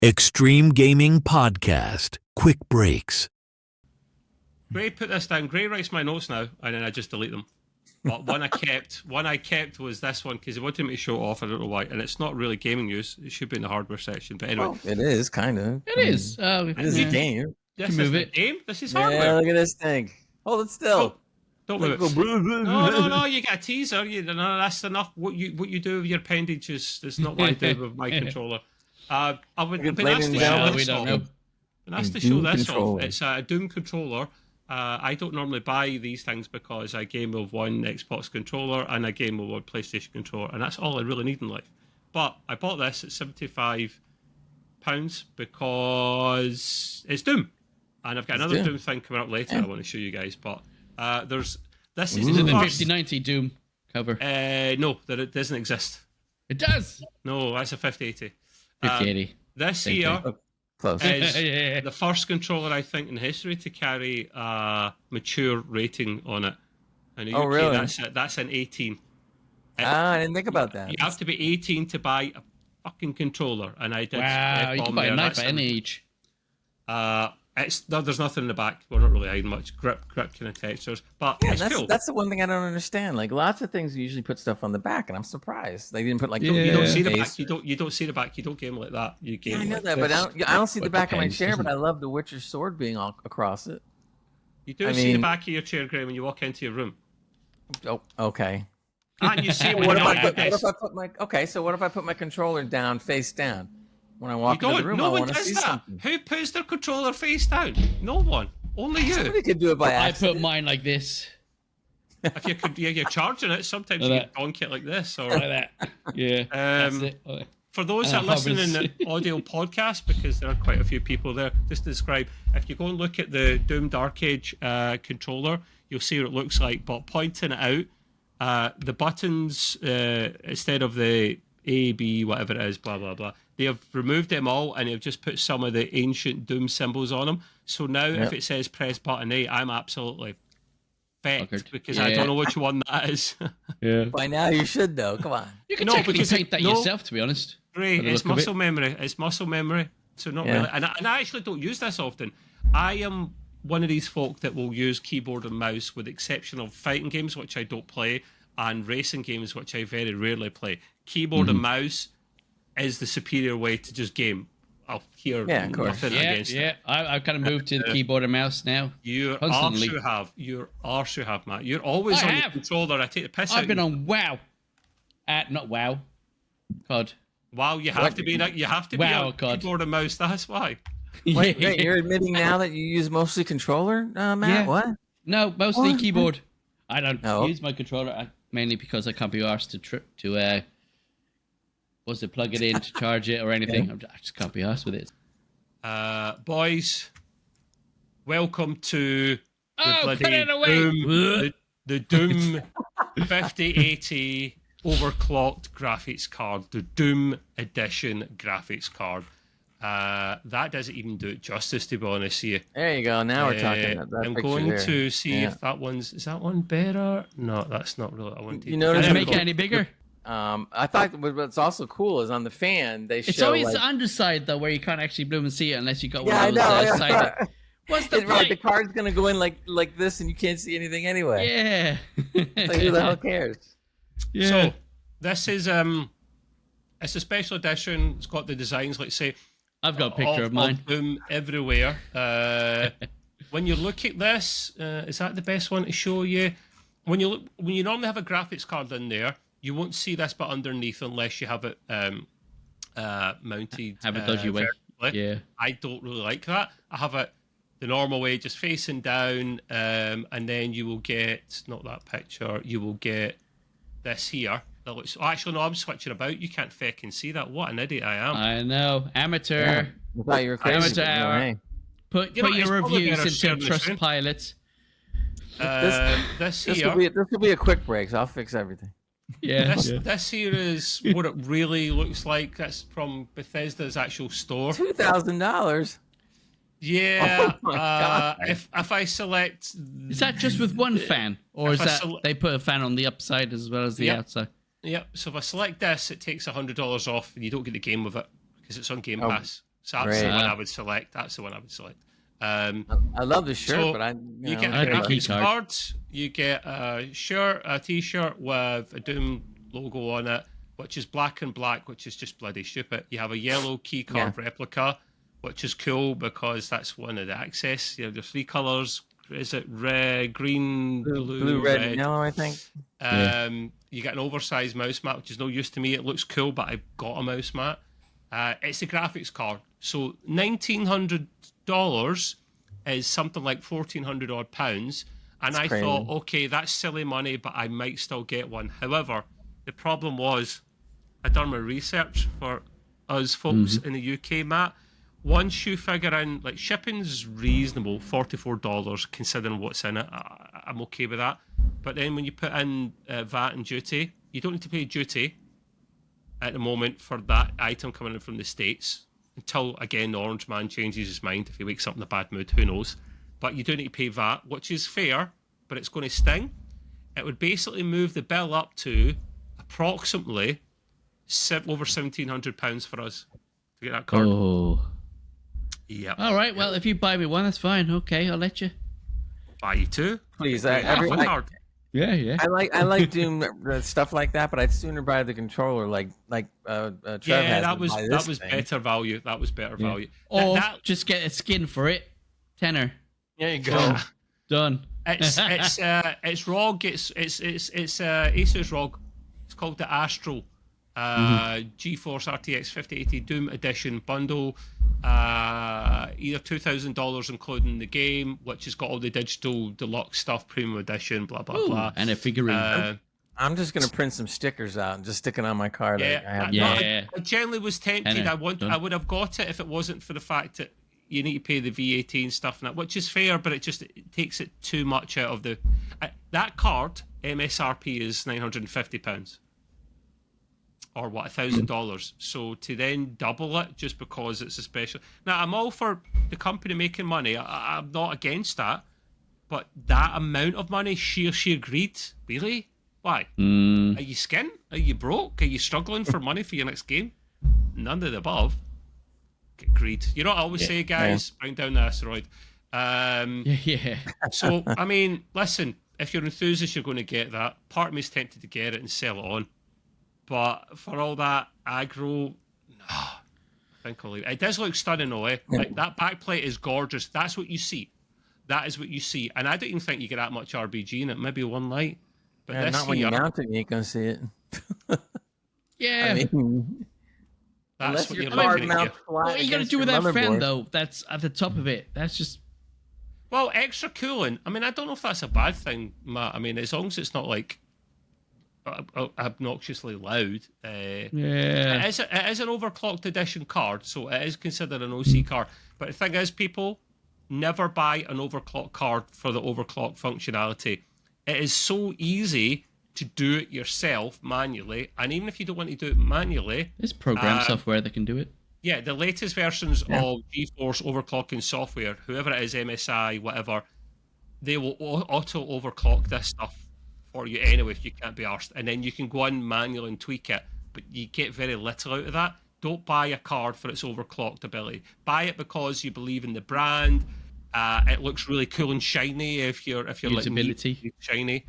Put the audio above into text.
Extreme Gaming Podcast. Quick breaks. Gray put this down. Gray writes my notes now, and then I just delete them. But one I kept was this one because he wanted me to show it off. I don't know why, and it's not really gaming news. It should be in the hardware section. But anyway, well, it is kind of. It is. It is a game. This can move is it. the game. This is Yeah, hardware. look at this thing. Hold it still. Don't move it. No. You get a teaser. No, that's enough. What you do with your appendage is not what I do with my controller. I would been asked to show this off. Been asked to show this off. It's a Doom controller. I don't normally buy these things because I game with one Xbox controller and I game with one PlayStation controller, and that's all I really need in life. But I bought this at £75 because it's Doom, and I've got another Doom thing coming up later. I want to show you guys, but this is it the first... 5090 Doom cover? No, that it doesn't exist. It does. No, that's a 5080. 5080. This here Close. is the first controller I think in history to carry a mature rating on it. In the UK, really? That's an 18. I didn't think about that. You have to be 18 to buy a fucking controller, and I did. Wow, you can buy a knife at any age. There's nothing in the back. We're not really hiding much grip kind of textures, but Yeah, it's cool. that's the one thing I don't understand. Like lots of things, you usually put stuff on the back, and I'm surprised they didn't put like. You don't see the back. You don't see the back. You don't game like that. You game. I know like that, this. but I don't see the back of my chair. But I love the Witcher sword being all across it. You do see the back of your chair, Graham, when you walk into your room. Oh, okay. And you see it when What you're if at your desk. I put my so what if I put my controller down, face down? When I walk You into the don't. room, No I one want to does see that. something. Who puts their controller face down? No one. Only you. Somebody could do it by I accident. put mine like this. If you're charging it, sometimes Like you that. can donk it like this. Or Like that. Yeah. That's it. for those that listen in the audio podcast, because there are quite a few people there, just to describe, if you go and look at the Doom Dark Age controller, you'll see what it looks like. But pointing it out, the buttons, instead of the A, B, whatever it is, blah, blah, blah, they have removed them all and they've just put some of the ancient Doom symbols on them. So now if it says press button A, I'm absolutely fecked because I don't know which one that is. Yeah. By now you should though. Come on. You can technically paint that yourself, to be honest. Great, it's muscle memory. It's muscle memory. So not really. And I actually don't use this often. I am one of these folk that will use keyboard and mouse with the exception of fighting games, which I don't play, and racing games, which I very rarely play. Keyboard and mouse is the superior way to just game. I'll hear nothing against it. I've kind of moved to the keyboard and mouse now. Your arse you have. Your arse you have, Matt. You're always on the controller. I take the piss out. I've been on WoW. Not WoW. COD. Wow, you have to be on keyboard and mouse. That's why. Wait, you're admitting now that you use mostly controller, Matt? Yeah. What? No, mostly keyboard. I don't use my controller mainly because I can't be arsed to plug it in to charge it or anything. I just can't be arsed with it. Boys, welcome to the bloody put it away. Doom, the Doom 5080 overclocked graphics card, the Doom Edition graphics card. That doesn't even do it justice, to be honest here. There you go. Now we're talking about that. I'm going to see if is that one better? No, that's not really. I want to. You notice Does it make it any bigger? I thought what's also cool is on the fan they show. It's always like, the underside though, where you can't actually bloom and see it unless you got one I of know. those side. What's the right? The card's gonna go in like this, and you can't see anything anyway. Yeah. Like, who the hell cares? Yeah. So this is it's a special edition. It's got the designs, let's say. I've got a picture of mine. Doom everywhere. When you look at this, is that the best one to show you? When you normally have a graphics card in there, you won't see this bit underneath unless you have it mounted. Have a dodgy way. Yeah. I don't really like that. I have it the normal way, just facing down, and then you will get not that picture. You will get this here. That looks. Oh, actually, no, I'm switching about. You can't feckin' see that. What an idiot I am. I know, amateur. I thought you were crazy. Amateur hour. Hey. Put your reviews into Trustpilot. This here. This will be a quick break, so I'll fix everything. Yeah. This here is what it really looks like. That's from Bethesda's actual store. $2,000. Yeah. Oh my God. If I select, Is that just with one fan, or is that they put a fan on the upside as well as the outside? Yep. So if I select this, it takes $100 off, and you don't get the game with it because it's on Game Pass. So that's the one I would select. That's the one I would select. I love the shirt, so but you get a graphics card. You get a shirt, a T-shirt with a Doom logo on it, which is black and black, which is just bloody stupid. You have a yellow key card replica, which is cool because that's one of the access. You have the 3 colors. Is it red, green, blue, red, and yellow? I think. You get an oversized mouse mat, which is no use to me. It looks cool, but I've got a mouse mat. It's a graphics card, so $1,900 is something like 1,400 odd pounds. And I thought, okay, that's silly money, but I might still get one. However, the problem was, I'd done my research for us folks in the UK, Matt. Once you figure in, like, shipping's reasonable, $44, considering what's in it. I'm okay with that. But then when you put in VAT and duty, you don't need to pay duty at the moment for that item coming in from the States until, again, the Orange Man changes his mind. If he wakes up in a bad mood, who knows? But you do need to pay VAT, which is fair, but it's going to sting. It would basically move the bill up to approximately over £1,700 for us to get that card. Oh. Yeah. All right. Well, if you buy me one, that's fine. Okay, I'll let you. Buy you two. Please. Card. Yeah. I like Doom stuff like that, but I'd sooner buy the controller, like Trev has. That was better value. That was better value. Or just get a skin for it. Tenner. There you go. Done. It's ROG. It's Asus ROG. It's called the Astro GeForce RTX 5080 Doom Edition bundle. Either $2,000 including the game, which has got all the digital deluxe stuff, premium edition, blah blah blah, and a figurine. I'm just gonna print some stickers out and just stick it on my card. I generally was tempted. I would have got it if it wasn't for the fact that you need to pay the VAT and stuff and that, which is fair, but it takes it too much out of the. That card MSRP is £950. Or what, $1,000. So to then double it just because it's a special. Now, I'm all for the company making money. I'm not against that. But that amount of money, sheer greed, really? Why? Are you skint? Are you broke? Are you struggling for money for your next game? None of the above. Get greed. You know what I always say, guys? Bring down the asteroid. So, I mean, listen, if you're enthusiast, you're going to get that. Part of me is tempted to get it and sell it on. But for all that aggro, no, I think I'll leave it. It does look stunning, though, eh? Like, that backplate is gorgeous. That's what you see. That is what you see. And I don't even think you get that much RBG in it. Maybe one light. But not when you mount it, you ain't going to see it. Yeah. That's what you're looking at. What are you going to do with that fan, though? That's at the top of it. That's just... Well, extra cooling. I mean, I don't know if that's a bad thing, Matt. I mean, as long as it's not, like, obnoxiously loud. It is an overclocked edition card, so it is considered an OC card. But the thing is, people never buy an overclocked card for the overclock functionality. It is so easy to do it yourself manually, and even if you don't want to do it manually, there's program software that can do it. Yeah, the latest versions of GeForce overclocking software, whoever it is, MSI, whatever, they will auto overclock this stuff for you anyway if you can't be arsed, and then you can go in manually and tweak it, but you get very little out of that. Don't buy a card for its overclocked ability. Buy it because you believe in the brand. It looks really cool and shiny if you're usability. Like me, shiny.